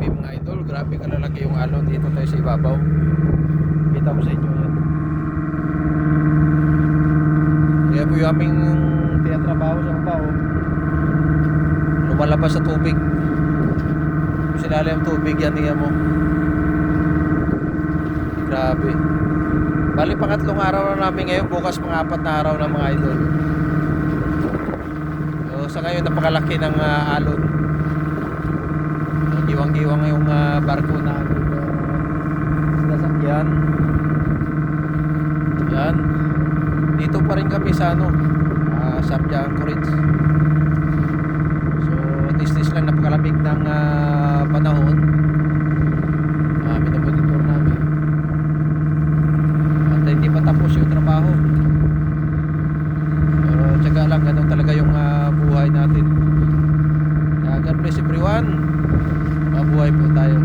grabe mga idol, grabe kalalaki yung alon. Dito tayo sa ibabaw. Kita ko sa inyo yan. Kaya po yung aming tinatrabaho sa baba, lumalabas sa tubig. Sinali ang tubig yan, niya mo. Grabe. Bali pangatlong araw na namin ngayon. Bukas pang-4 na araw na mga idol. So, sa ngayon napakalaki ng alon. So, giwang-giwang yung barko na sasakyan. Yan. Dito pa rin kami sa Sharjah Anchorage. So tis lang, napakalamig ng panahon. Minamonitor namin at hindi pa tapos yung trabaho, pero tiyaga lang, ganun talaga yung buhay natin. God bless everyone. Mabuhay po tayo.